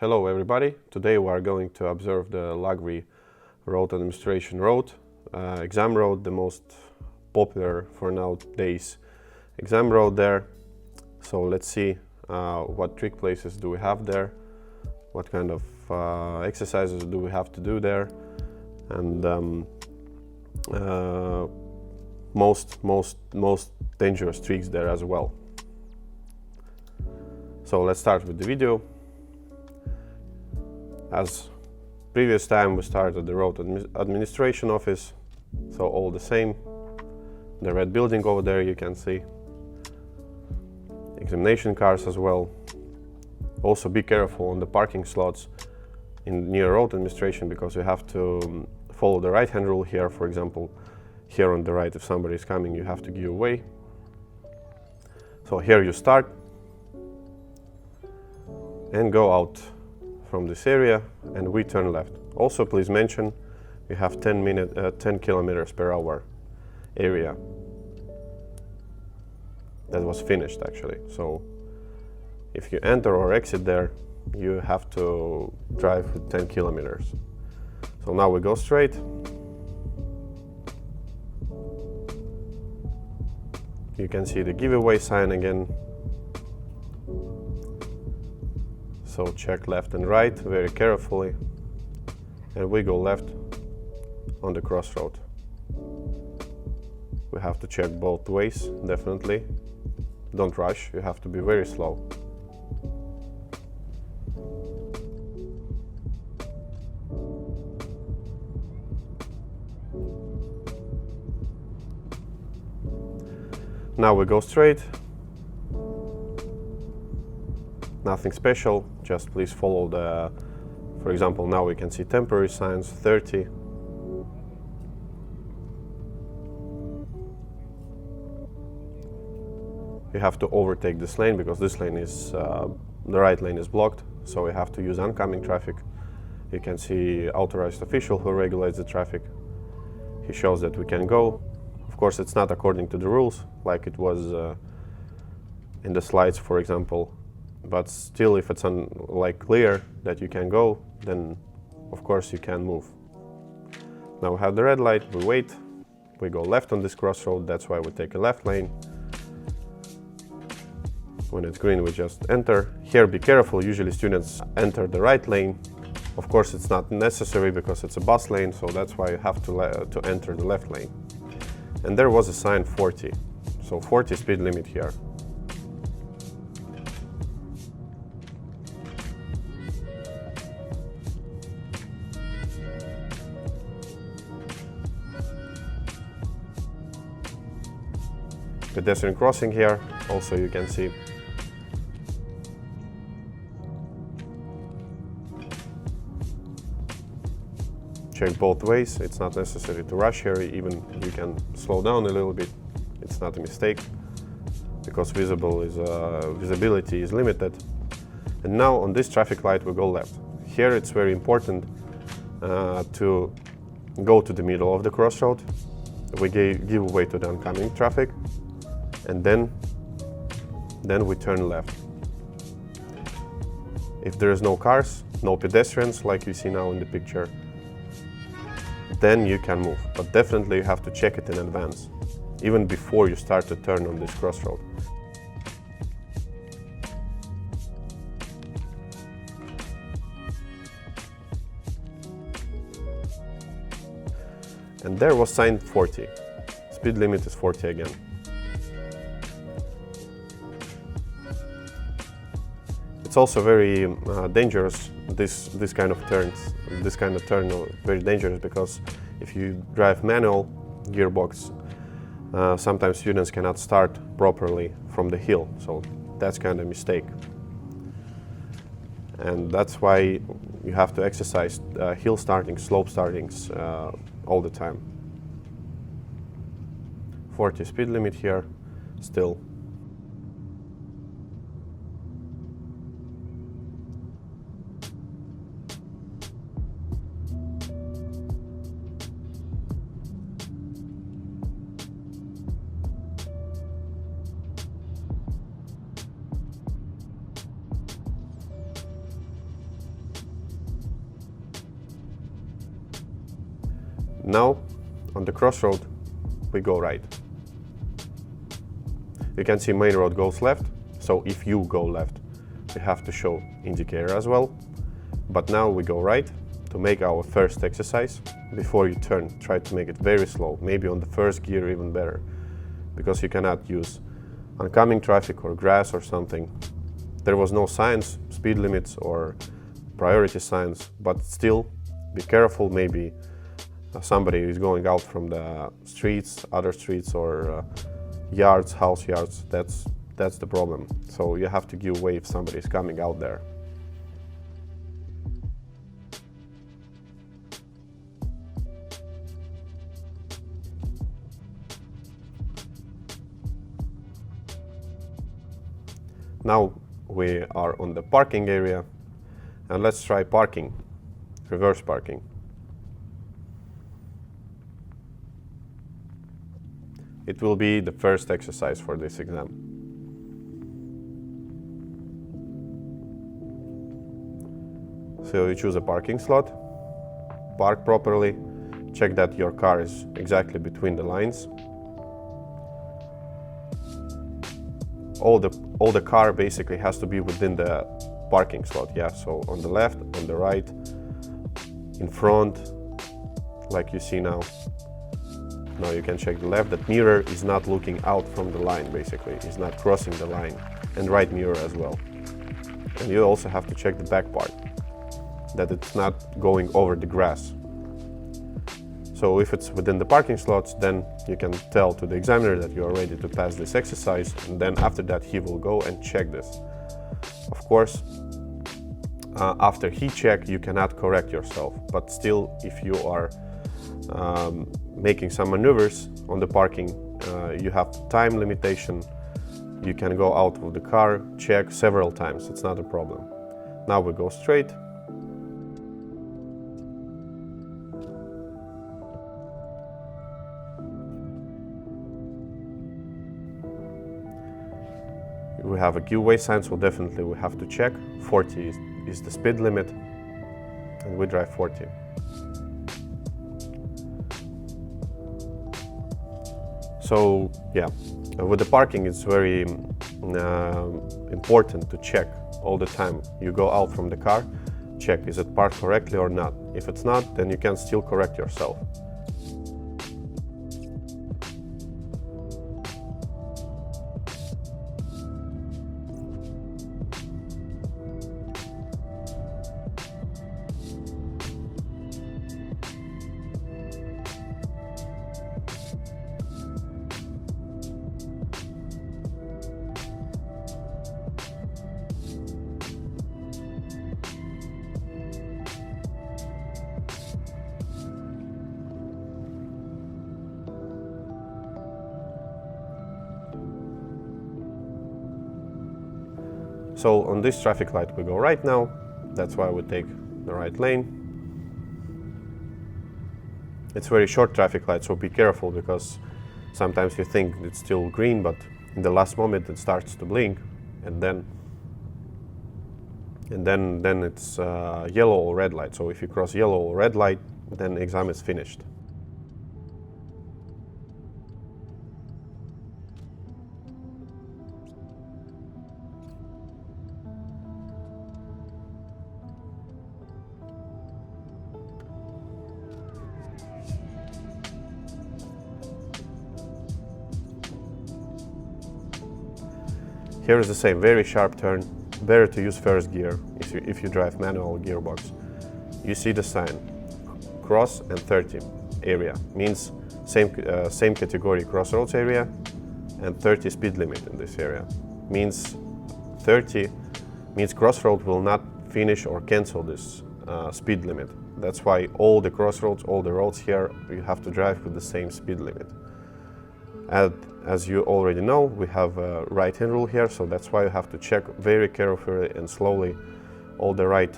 Hello everybody, today we are going to observe the Laagri Road Administration road, exam road, the most popular for nowadays exam road there. So let's see what trick places do we have there, what kind of exercises do we have to do there, and most dangerous tricks there as well. So let's start with the video. As previous time, we started at the Road Administration office, so all the same. The red building over there you can see. Examination cars as well. Also be careful on the parking slots near Road Administration, because you have to follow the right-hand rule here. For example, here on the right, if somebody is coming, you have to give way. So here you start and go out from this area, and we turn left. Also, please mention we have 10 kilometers per hour area that was finished actually. So if you enter or exit there, you have to drive with 10 kilometers. So now we go straight. You can see the giveaway sign again. So check left and right very carefully, and we go left on the crossroad. We have to check both ways, definitely. Don't rush, you have to be very slow. Now we go straight. Nothing special, just please follow the, for example, now we can see temporary signs, 30. You have to overtake this lane because this lane is, the right lane is blocked, so we have to use oncoming traffic. You can see authorized official who regulates the traffic. He shows that we can go. Of course, it's not according to the rules, like it was in the slides, for example. But still, if it's clear that you can go, then of course you can move. Now we have the red light, we wait, we go left on this crossroad, that's why we take a left lane. When it's green, we just enter. Here, be careful, usually students enter the right lane. Of course, it's not necessary because it's a bus lane, so that's why you have to enter the left lane. And there was a sign 40, so 40 speed limit here. Pedestrian crossing here, also you can see. Check both ways, it's not necessary to rush here, even you can slow down a little bit, it's not a mistake, because visibility is limited. And now on this traffic light we go left. Here it's very important to go to the middle of the crossroad. We give way to the oncoming traffic, and then we turn left. If there is no cars, no pedestrians like you see now in the picture, then you can move. But definitely you have to check it in advance, even before you start to turn on this crossroad. And there was sign 40. Speed limit is 40 again. It's also very dangerous, this kind of turn, very dangerous, because if you drive manual gearbox, sometimes students cannot start properly from the hill, so that's kind of a mistake. And that's why you have to exercise hill starting, slope startings all the time. 40 speed limit here, still. Now, on the crossroad, we go right. You can see main road goes left, so if you go left, we have to show indicator as well. But now we go right to make our first exercise. Before you turn, try to make it very slow, maybe on the first gear even better, because you cannot use oncoming traffic or grass or something. There was no signs, speed limits or priority signs, but still be careful. Maybe somebody is going out from the streets, other streets or yards, house yards. That's the problem. So you have to give way if somebody is coming out there. Now we are on the parking area, and let's try parking, reverse parking. It will be the first exercise for this exam. So you choose a parking slot, park properly, check that your car is exactly between the lines. All the car basically has to be within the parking slot, yeah. So on the left, on the right, in front, like you see now. Now you can check the left. That mirror is not looking out from the line, basically. It's not crossing the line, and right mirror as well. And you also have to check the back part, that it's not going over the grass. So if it's within the parking slots, then you can tell to the examiner that you are ready to pass this exercise, and then after that he will go and check this. Of course, after he checks, you cannot correct yourself, but still, if you are making some maneuvers on the parking, you have time limitation. You can go out of the car, check several times, it's not a problem. Now we go straight. We have a give way sign, so definitely we have to check. 40 is the speed limit, and we drive 40. So yeah, with the parking it's very important to check all the time. You go out from the car, check is it parked correctly or not. If it's not, then you can still correct yourself. So on this traffic light we go right now, that's why we take the right lane. It's very short traffic light, so be careful, because sometimes you think it's still green, but in the last moment it starts to blink, and then it's yellow or red light. So if you cross yellow or red light, then exam is finished. Here is the same, very sharp turn. Better to use first gear if you drive manual gearbox. You see the sign, cross and 30 area, means same category crossroads area, and 30 speed limit in this area. Means 30 means crossroad will not finish or cancel this speed limit. That's why all the crossroads, all the roads here, you have to drive with the same speed limit. And as you already know, we have a right-hand rule here, so that's why you have to check very carefully and slowly all the right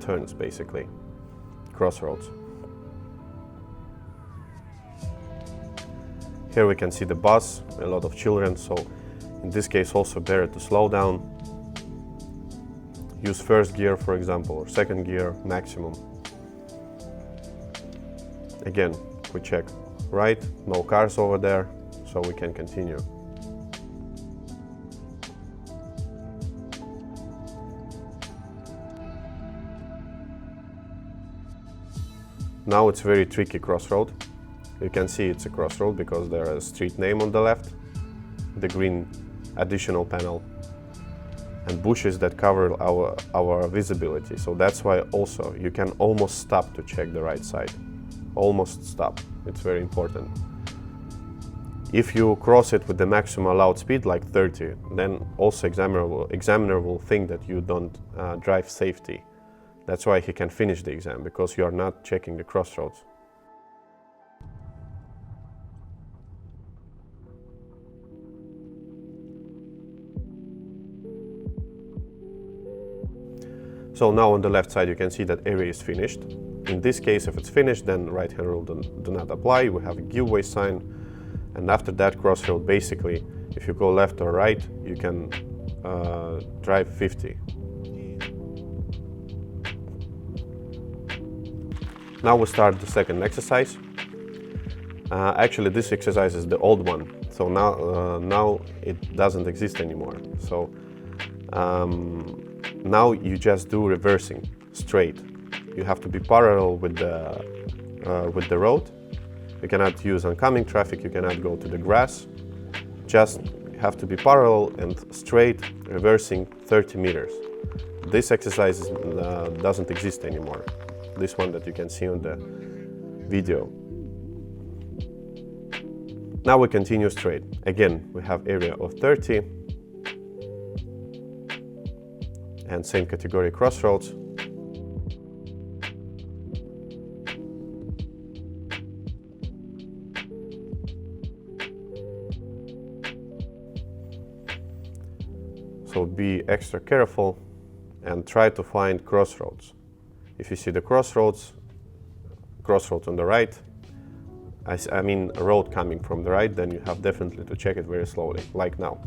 turns, basically, crossroads. Here we can see the bus, a lot of children, so in this case also better to slow down. Use first gear, for example, or second gear maximum. Again, we check right, no cars over there, so we can continue. Now it's very tricky crossroad. You can see it's a crossroad because there is a street name on the left, the green additional panel, and bushes that cover our visibility. So that's why also you can almost stop to check the right side. Almost stop. It's very important. If you cross it with the maximum allowed speed, like 30, then also examiner will think that you don't drive safety. That's why he can finish the exam, because you are not checking the crossroads. So now on the left side you can see that area is finished. In this case, if it's finished, then right-hand rule do not apply. We have a giveaway sign, and after that crossroad, basically, if you go left or right, you can drive 50. Now we start the second exercise. Actually, this exercise is the old one, so now it doesn't exist anymore. So now you just do reversing straight. You have to be parallel with the road. You cannot use oncoming traffic, you cannot go to the grass. Just have to be parallel and straight, reversing 30 meters. This exercise doesn't exist anymore. This one that you can see on the video. Now we continue straight. Again, we have area of 30 and same category crossroads. So be extra careful and try to find crossroads. If you see the crossroads on the right, I mean a road coming from the right, then you have definitely to check it very slowly, like now.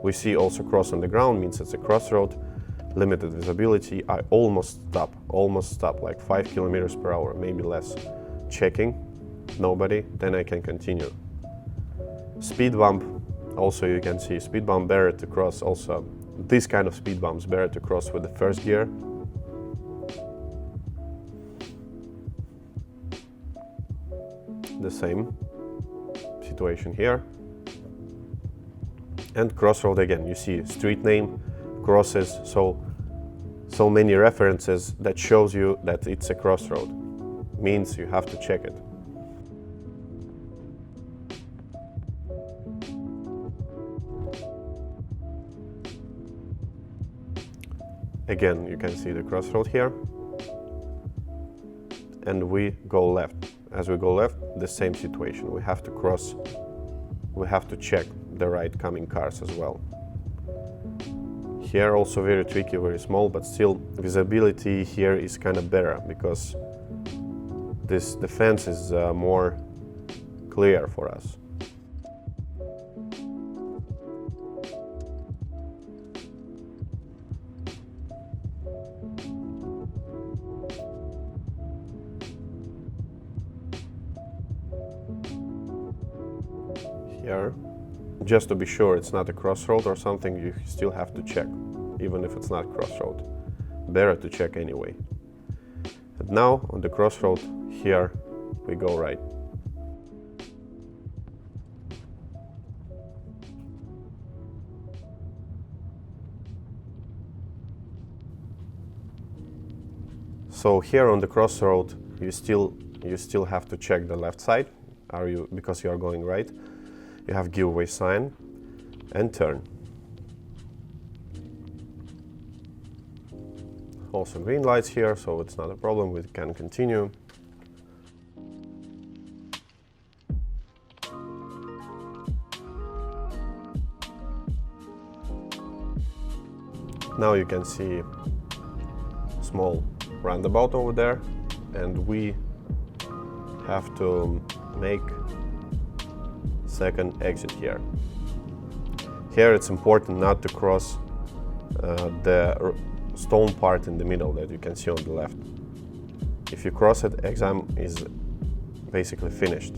We see also cross on the ground, means it's a crossroad, limited visibility. I almost stop, like 5 kilometers per hour, maybe less. Checking, nobody, then I can continue. Speed bump, also you can see speed bump better to cross also. This kind of speed bumps better to cross with the first gear. The same situation here. And crossroad again, you see street name, crosses, so many references that shows you that it's a crossroad. Means you have to check it. Again, you can see the crossroad here. And we go left. As we go left, the same situation. We have to cross, we have to check the right coming cars as well. Here also very tricky, very small, but still visibility here is kind of better because the fence is more clear for us. Here, just to be sure it's not a crossroad or something, you still have to check, even if it's not crossroad. Better to check anyway. And now on the crossroad here we go right. So here on the crossroad you still have to check the left side, because you are going right. You have giveaway sign and turn. Also green lights here, so it's not a problem, we can continue. Now you can see small roundabout over there, and we have to make second exit here. Here it's important not to cross the stone part in the middle that you can see on the left. If you cross it, exam is basically finished.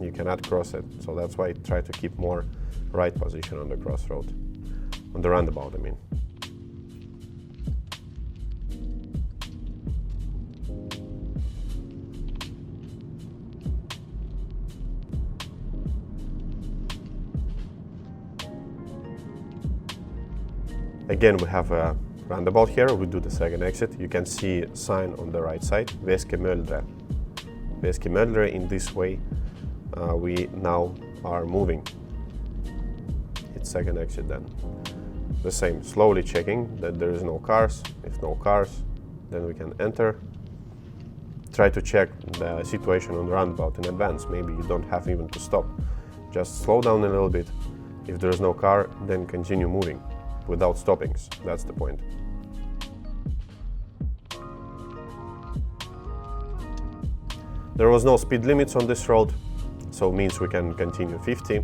You cannot cross it, so that's why I try to keep more right position on the crossroad, on the roundabout, I mean. Again, we have a roundabout here. We do the second exit. You can see a sign on the right side, Veski-Möldre. Veski-Möldre, in this way, we now are moving. It's second exit then. The same, slowly checking that there is no cars. If no cars, then we can enter. Try to check the situation on the roundabout in advance. Maybe you don't have even to stop. Just slow down a little bit. If there is no car, then continue moving without stoppings. That's the point. There was no speed limits on this road, so it means we can continue 50.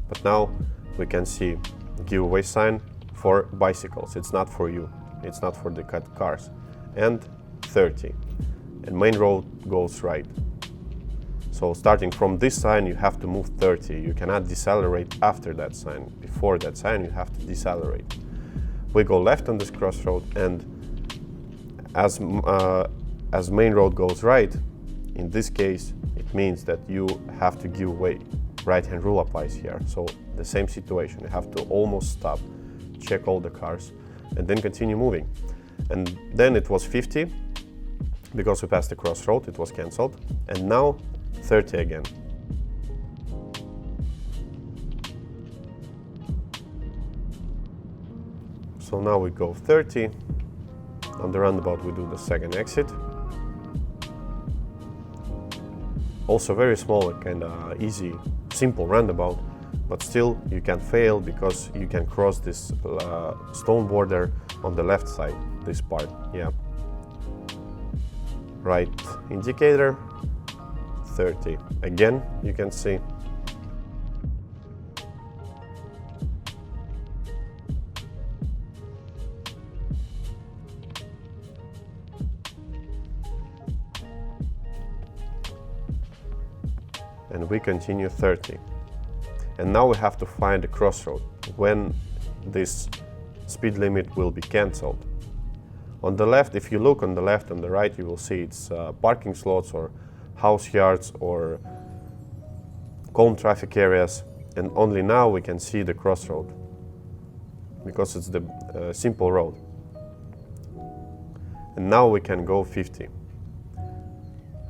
But now we can see giveaway sign for bicycles. It's not for you. It's not for the cars. And 30. And main road goes right. So starting from this sign, you have to move 30. You cannot decelerate after that sign. Before that sign, you have to decelerate. We go left on this crossroad, and as main road goes right, in this case, it means that you have to give way. Right-hand rule applies here. So the same situation. You have to almost stop, check all the cars, and then continue moving. And then it was 50. Because we passed the crossroad, it was cancelled. And now 30 again. So now we go 30. On the roundabout we do the second exit. Also very small and kind of easy, simple roundabout, but still you can fail because you can cross this stone border on the left side, this part, yeah. Right indicator, 30. Again, you can see. And we continue 30. And now we have to find a crossroad when this speed limit will be cancelled. On the left, if you look on the left and the right, you will see it's parking slots or house yards or calm traffic areas. And only now we can see the crossroad because it's the simple road. And now we can go 50.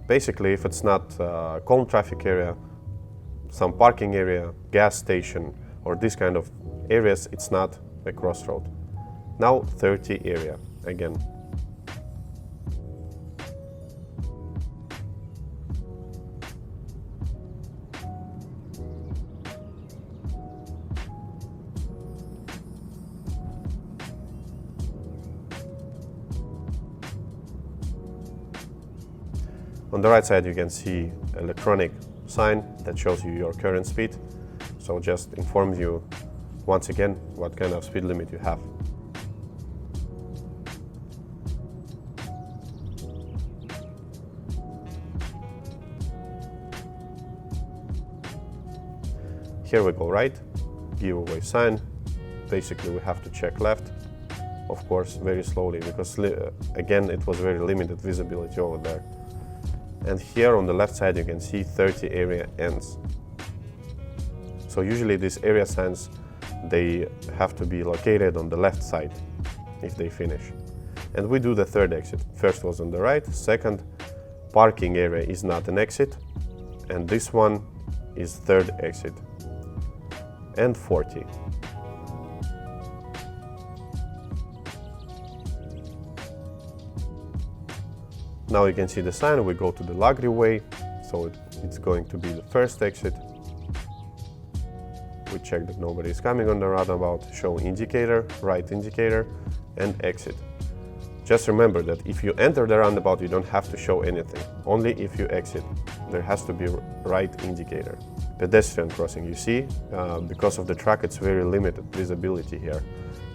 Basically, if it's not calm traffic area, some parking area, gas station, or this kind of areas, it's not a crossroad. Now 30 area again. On the right side you can see electronic sign that shows you your current speed. So just informs you once again what kind of speed limit you have. Here we go right, giveaway sign. Basically we have to check left, of course very slowly because again it was very limited visibility over there. And here on the left side you can see 30 area ends. So usually these area signs, they have to be located on the left side if they finish. And we do the third exit. First was on the right, second parking area is not an exit, and this one is third exit. And 40. Now you can see the sign, we go to the Laagri way, so it's going to be the first exit. We check that nobody is coming on the roundabout, show indicator, right indicator, and exit. Just remember that if you enter the roundabout, you don't have to show anything, only if you exit. There has to be right indicator. Pedestrian crossing, you see, because of the track, it's very limited visibility here.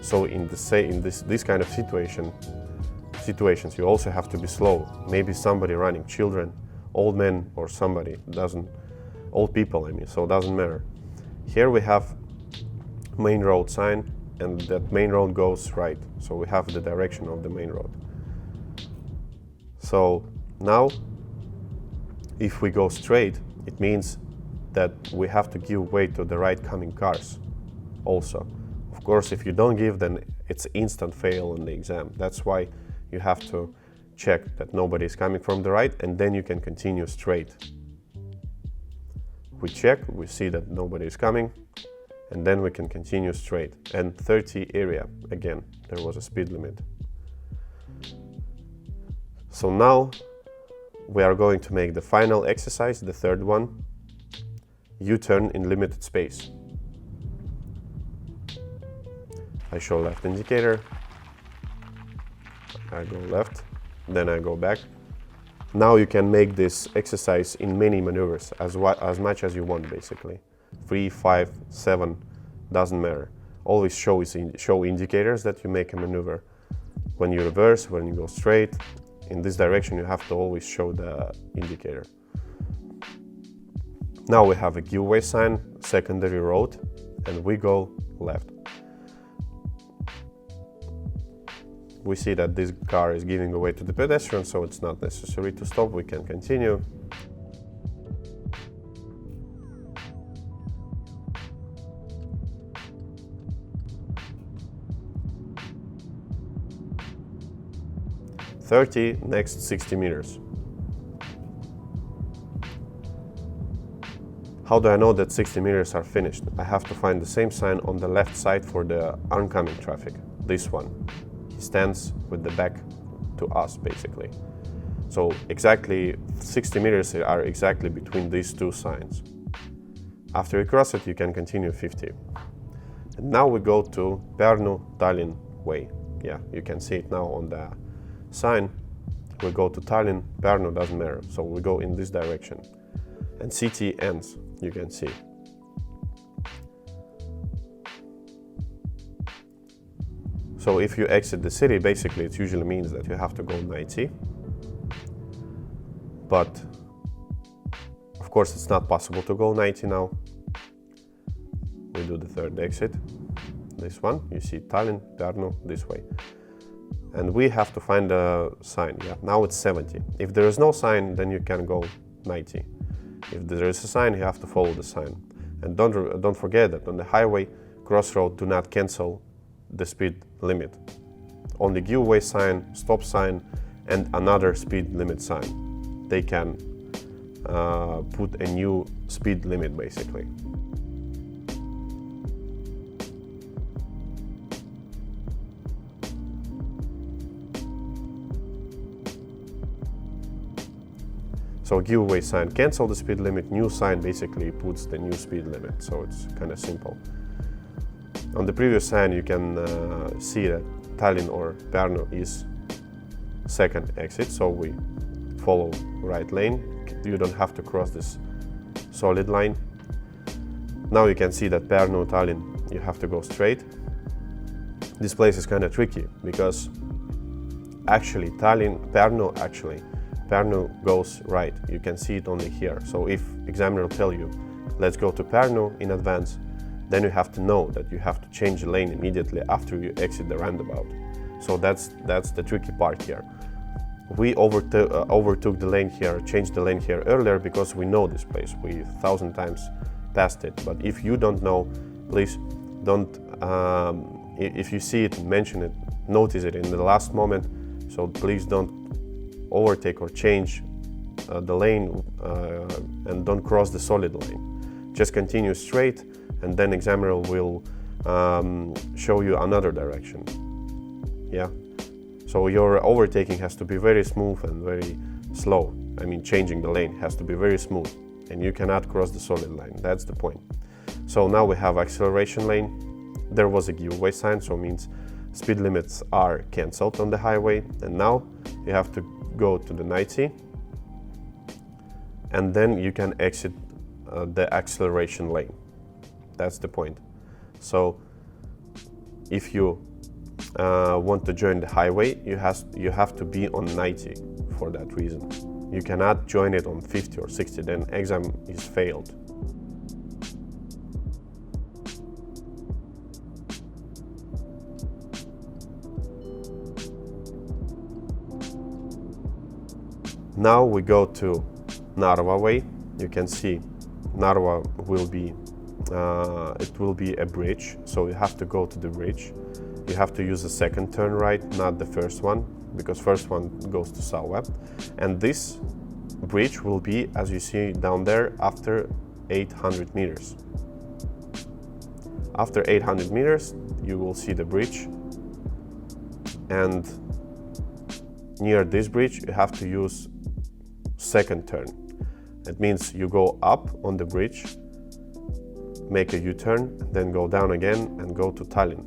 So in this kind of situations, you also have to be slow. Maybe somebody running, children old man or somebody, old people I mean, so it doesn't matter. Here we have main road sign, and that main road goes right, so we have the direction of the main road. So now if we go straight, it means that we have to give way to the right coming cars also. Of course, if you don't give, then it's instant fail on the exam. That's why you have to check that nobody is coming from the right, and then you can continue straight. We check, we see that nobody is coming, and then we can continue straight. And 30 area, again, there was a speed limit. So now we are going to make the final exercise, the third one, U-turn in limited space. I show left indicator, I go left, then I go back. Now you can make this exercise in many maneuvers, as much as you want basically. 3, 5, 7, doesn't matter. Always show indicators that you make a maneuver. When you reverse, when you go straight, in this direction you have to always show the indicator. Now we have a giveaway sign, secondary road, and we go left. We see that this car is giving away to the pedestrian, so it's not necessary to stop, we can continue. Next 60 meters. How do I know that 60 meters are finished? I have to find the same sign on the left side for the oncoming traffic, this one. He stands with the back to us, basically. So exactly 60 meters are exactly between these two signs. After you cross it, you can continue 50. And now we go to Pärnu-Tallinn way. Yeah, you can see it now on the sign. We go to Tallinn, Pärnu, doesn't matter. So we go in this direction. And city ends, you can see. So if you exit the city, basically it usually means that you have to go 90. But of course it's not possible to go 90 now. We do the third exit, this one. You see Tallinn, Pärnu, this way. And we have to find a sign. Yeah, now it's 70. If there is no sign, then you can go 90. If there is a sign, you have to follow the sign. And don't forget that on the highway, crossroad do not cancel the speed limit. Only giveaway sign, stop sign, and another speed limit sign. They can put a new speed limit, basically. So giveaway sign cancel the speed limit, new sign basically puts the new speed limit, so it's kind of simple. On the previous sign you can see that Tallinn or Pärnu is second exit, so we follow right lane. You don't have to cross this solid line. Now you can see that Pärnu, Tallinn, you have to go straight. This place is kind of tricky because actually Pärnu goes right. You can see it only here. So if examiner will tell you, let's go to Pärnu in advance, then you have to know that you have to change the lane immediately after you exit the roundabout. So that's the tricky part here. We overtook the lane here, changed the lane here earlier because we know this place. We 1,000 times passed it. But if you don't know, please don't, if you see it, mention it, notice it in the last moment. So please don't overtake or change the lane and don't cross the solid lane. Just continue straight, and then examiner will show you another direction. Yeah. So your overtaking has to be very smooth and very slow. I mean, changing the lane has to be very smooth, and you cannot cross the solid line. That's the point. So now we have acceleration lane. There was a giveaway sign, so it means speed limits are cancelled on the highway, and now you have to go to the 90, and then you can exit the acceleration lane. That's the point. So if you want to join the highway, you have to be on 90 for that reason. You cannot join it on 50 or 60, then exam is failed. Now we go to Narva way. You can see Narva will be, it will be a bridge, so you have to go to the bridge. You have to use the second turn right, not the first one, because first one goes to Saue. And this bridge will be, as you see down there, after 800 meters. After 800 meters, you will see the bridge, and near this bridge, you have to use second turn. It means you go up on the bridge, make a U-turn, then go down again and go to Tallinn.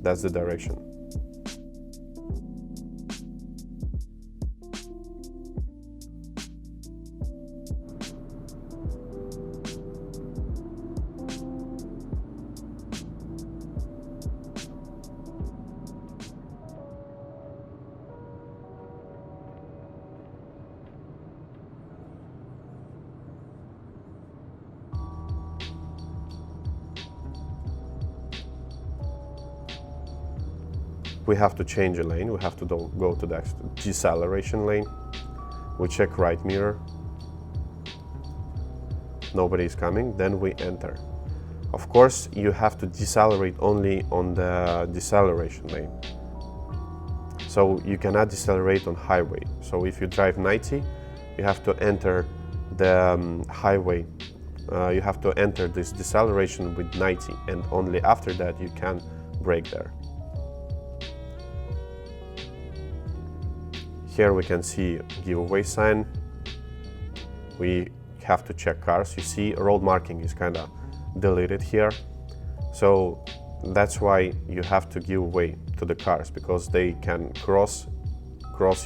That's the direction. We have to change a lane, we have to go to the deceleration lane. We check right mirror, nobody is coming, then we enter. Of course, you have to decelerate only on the deceleration lane. So you cannot decelerate on highway. So if you drive 90, you have to enter the highway. You have to enter this deceleration with 90, and only after that you can brake there. Here we can see giveaway sign. We have to check cars. You see road marking is kind of deleted here. So that's why you have to give way to the cars, because they can cross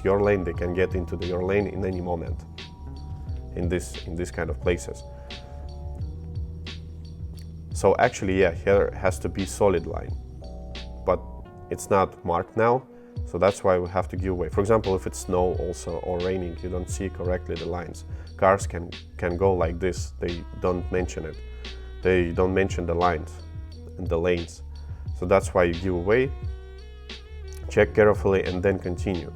your lane, they can get into your lane in any moment in this kind of places. So actually, yeah, here has to be solid line, but it's not marked now. So that's why we have to give way. For example, if it's snow also or raining, you don't see correctly the lines. Cars can go like this. They don't mention it. They don't mention the lines and the lanes. So that's why you give way, check carefully, and then continue.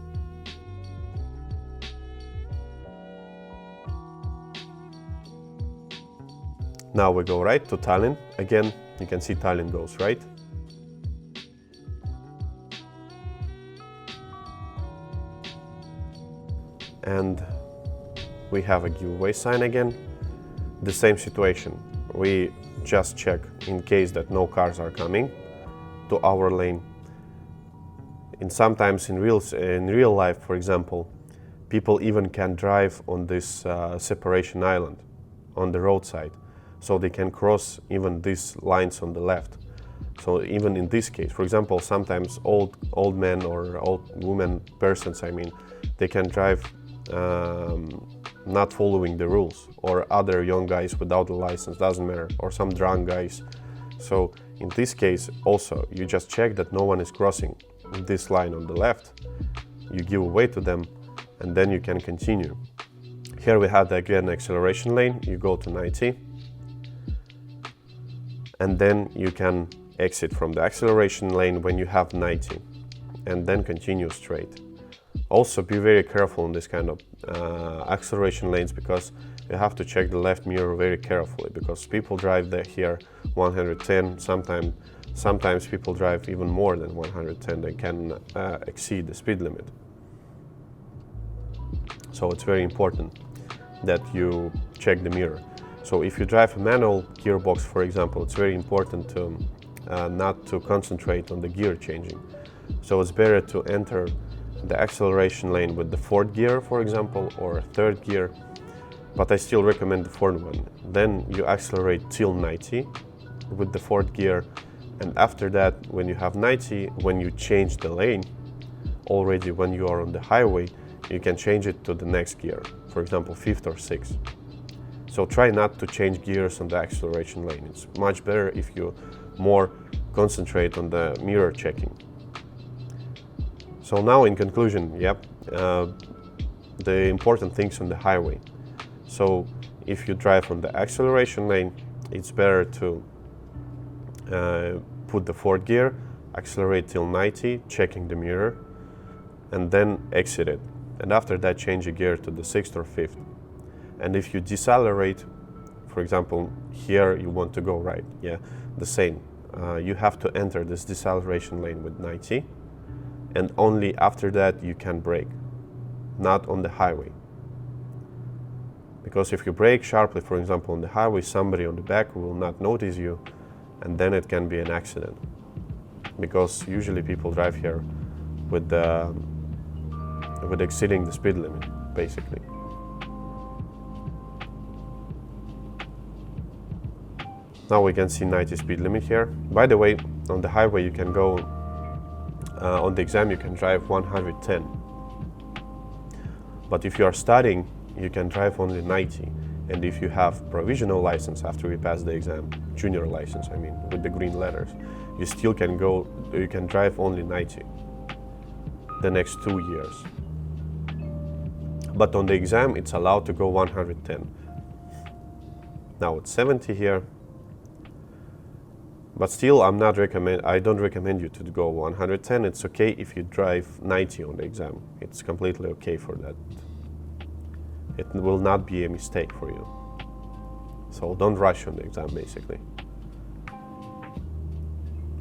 Now we go right to Tallinn. Again, you can see Tallinn goes right. And we have a giveaway sign again. The same situation. We just check in case that no cars are coming to our lane. And sometimes in real life, for example, people even can drive on this separation island on the roadside, so they can cross even these lines on the left. So even in this case, for example, sometimes old men or old women persons, I mean, they can drive not following the rules, or other young guys without a license, doesn't matter, or some drunk guys. So in this case also, you just check that no one is crossing this line on the left, you give way to them, and then you can continue. Here we have again acceleration lane, you go to 90, and then you can exit from the acceleration lane when you have 90, and then continue straight. Also be very careful in this kind of acceleration lanes, because you have to check the left mirror very carefully, because people drive here 110, sometimes people drive even more than 110, they can exceed the speed limit. So it's very important that you check the mirror. So if you drive a manual gearbox, for example, it's very important to not to concentrate on the gear changing. So it's better to enter the acceleration lane with the fourth gear, for example, or third gear, but I still recommend the fourth one. Then you accelerate till 90 with the fourth gear, and after that, when you have 90, when you change the lane, already when you are on the highway, you can change it to the next gear, for example, fifth or sixth. So try not to change gears on the acceleration lane. It's much better if you more concentrate on the mirror checking. So now in conclusion, the important things on the highway. So if you drive on the acceleration lane, it's better to put the fourth gear, accelerate till 90, checking the mirror, and then exit it. And after that, change the gear to the sixth or fifth. And if you decelerate, for example, here you want to go right, yeah, the same. You have to enter this deceleration lane with 90, and only after that you can brake, not on the highway. Because if you brake sharply, for example, on the highway, somebody on the back will not notice you, and then it can be an accident. Because usually people drive here with exceeding the speed limit, basically. Now we can see 90 speed limit here. By the way, on the highway you can go, on the exam you can drive 110. But if you are studying, you can drive only 90. And if you have provisional license after you pass the exam, junior license, I mean, with the green letters, you still can go, you can drive only 90 the next 2 years. But on the exam, it's allowed to go 110. Now it's 70 here. But still, I don't recommend you to go 110. It's okay if you drive 90 on the exam. It's completely okay for that. It will not be a mistake for you. So don't rush on the exam, basically.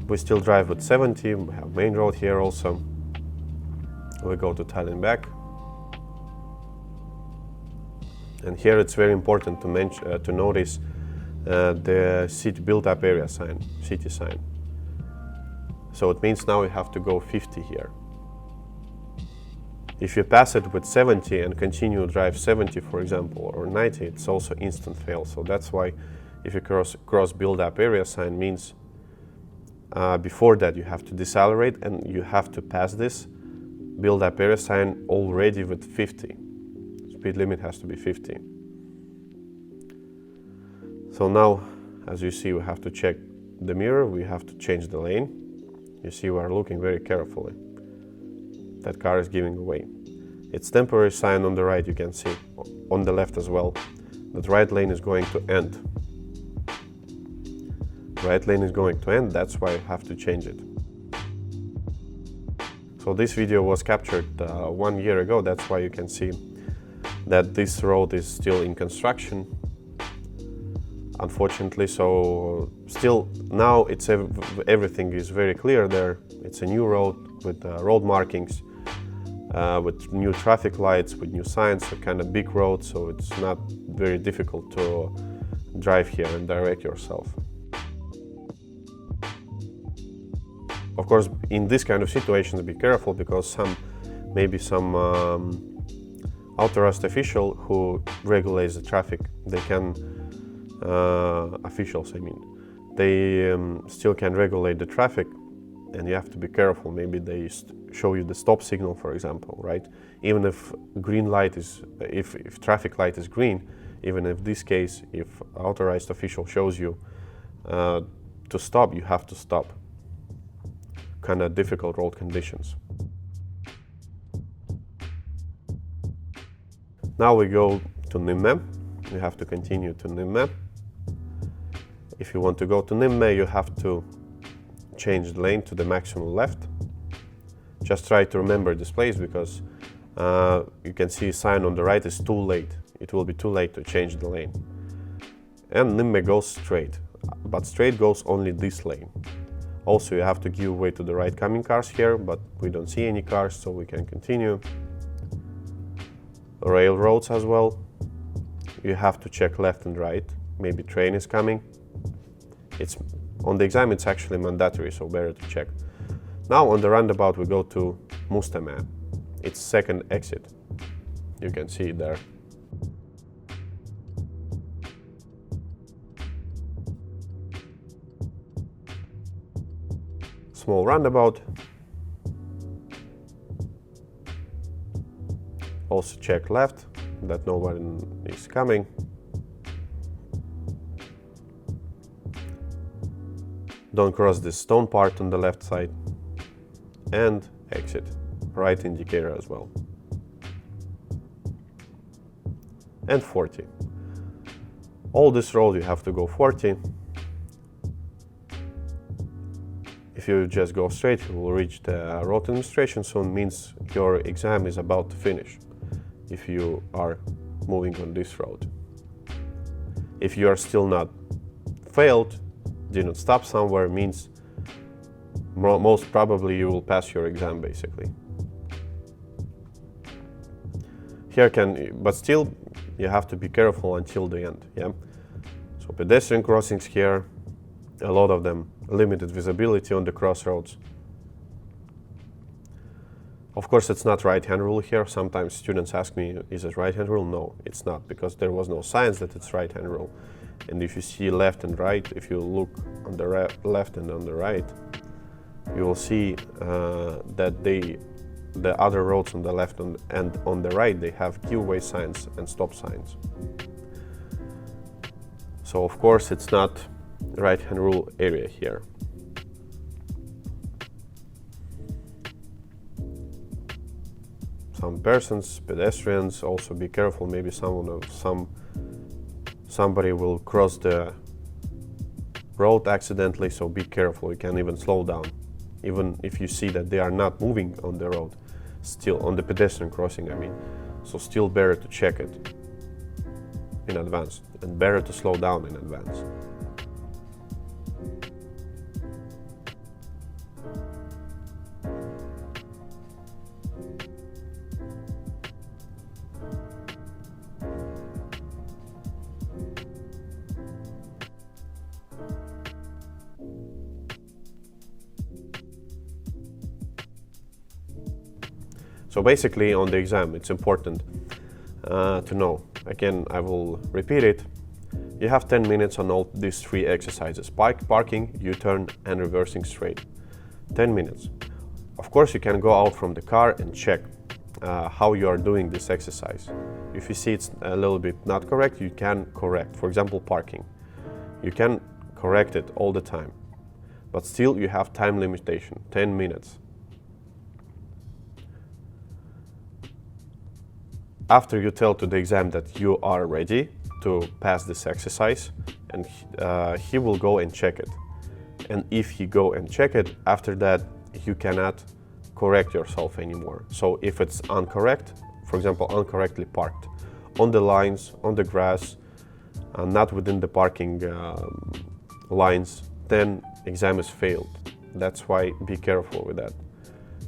We still drive with 70. We have main road here also. We go to Tallinn back. And here it's very important to notice the city build-up area sign, city sign. So it means now we have to go 50 here. If you pass it with 70 and continue to drive 70, for example, or 90, it's also instant fail. So that's why if you cross build-up area sign, means before that you have to decelerate and you have to pass this build-up area sign already with 50. Speed limit has to be 50. So now, as you see, we have to check the mirror, we have to change the lane. You see, we are looking very carefully. That car is giving away. It's temporary sign on the right, you can see, on the left as well. That right lane is going to end. Right lane is going to end, that's why you have to change it. So this video was captured 1 year ago, that's why you can see that this road is still in construction. Unfortunately, so still now everything is very clear there. It's a new road with road markings, with new traffic lights, with new signs, a kind of big road, so it's not very difficult to drive here and direct yourself. Of course, in this kind of situations, be careful, because maybe some authorized official who regulates the traffic, they can officials, I mean, they still can regulate the traffic, and you have to be careful. Maybe they show you the stop signal, for example, right? Even if green light is, if traffic light is green, even if this case, if authorized official shows you to stop, you have to stop. Kind of difficult road conditions. Now we go to Nõmme. You have to continue to Nõmme. If you want to go to Nõmme, you have to change the lane to the maximum left. Just try to remember this place, because you can see a sign on the right is too late. It will be too late to change the lane. And Nõmme goes straight, but straight goes only this lane. Also, you have to give way to the right coming cars here, but we don't see any cars, so we can continue. Railroads as well. You have to check left and right. Maybe train is coming. It's on the exam, it's actually mandatory, so better to check. Now on the roundabout we go to Mustamäe. It's second exit. You can see it there. Small roundabout. Also check left, that no one is coming. Don't cross this stone part on the left side. And exit. Right indicator as well. and 40. All this road you have to go 40. If you just go straight, you will reach the road administration, so it means your exam is about to finish if you are moving on this road. If you are still not failed, did not stop somewhere, means most probably you will pass your exam basically. But still you have to be careful until the end, yeah? So pedestrian crossings here, a lot of them, limited visibility on the crossroads. Of course, it's not right-hand rule here. Sometimes students ask me, is it right-hand rule? No, it's not, because there was no science that it's right-hand rule. And if you see left and right, if you look on the left and on the right, you will see that the other roads on the left and on the right, they have give-way signs and stop signs. So of course, it's not right-hand rule area here. Some persons, pedestrians, also be careful. Maybe somebody will cross the road accidentally, so be careful. You can even slow down, even if you see that they are not moving on the road, still on the pedestrian crossing, I mean. So still better to check it in advance and better to slow down in advance. So basically on the exam, it's important to know. Again, I will repeat it. You have 10 minutes on all these three exercises: parking, U-turn, and reversing straight. 10 minutes. Of course, you can go out from the car and check how you are doing this exercise. If you see it's a little bit not correct, you can correct. For example, parking. You can correct it all the time, but still you have time limitation, 10 minutes. After you tell to the exam that you are ready to pass this exercise, and he will go and check it. And if he go and check it, after that you cannot correct yourself anymore. So if it's incorrect, for example, incorrectly parked on the lines, on the grass, not within the parking lines, then exam is failed. That's why be careful with that.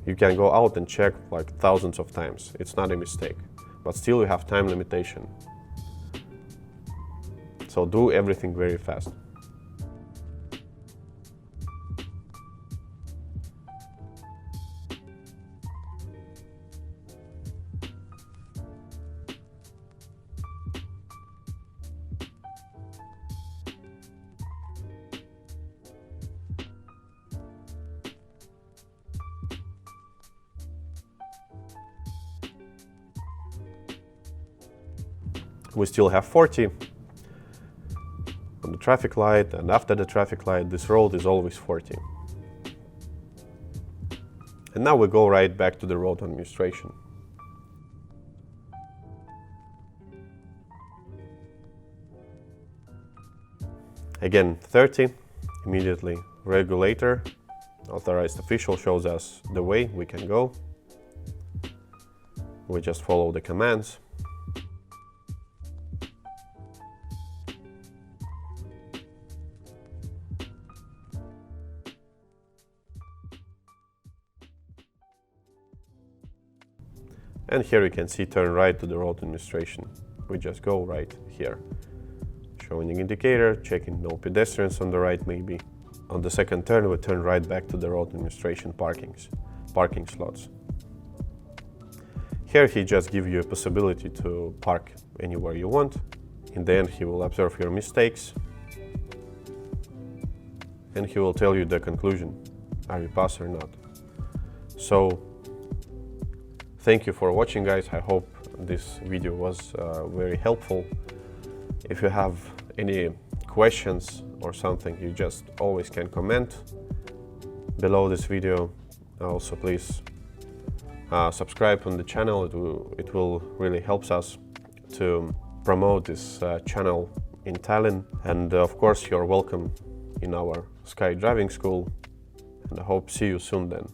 You can go out and check like thousands of times. It's not a mistake. But still you have time limitation. So do everything very fast. We still have 40 on the traffic light, and after the traffic light, this road is always 40. And now we go right back to the road administration. Again, 30, immediately regulator, authorized official shows us the way we can go. We just follow the commands. And here you can see turn right to the road administration. We just go right here. Showing the indicator, checking no pedestrians on the right maybe. On the second turn we turn right back to the road administration parking slots. Here he just gives you a possibility to park anywhere you want. In the end he will observe your mistakes and he will tell you the conclusion. Are you pass or not? So thank you for watching, guys. I hope this video was very helpful. If you have any questions or something, you just always can comment below this video. Also, please subscribe on the channel. It will really help us to promote this channel in Tallinn. And of course, you're welcome in our Sky Driving School, and I hope see you soon then.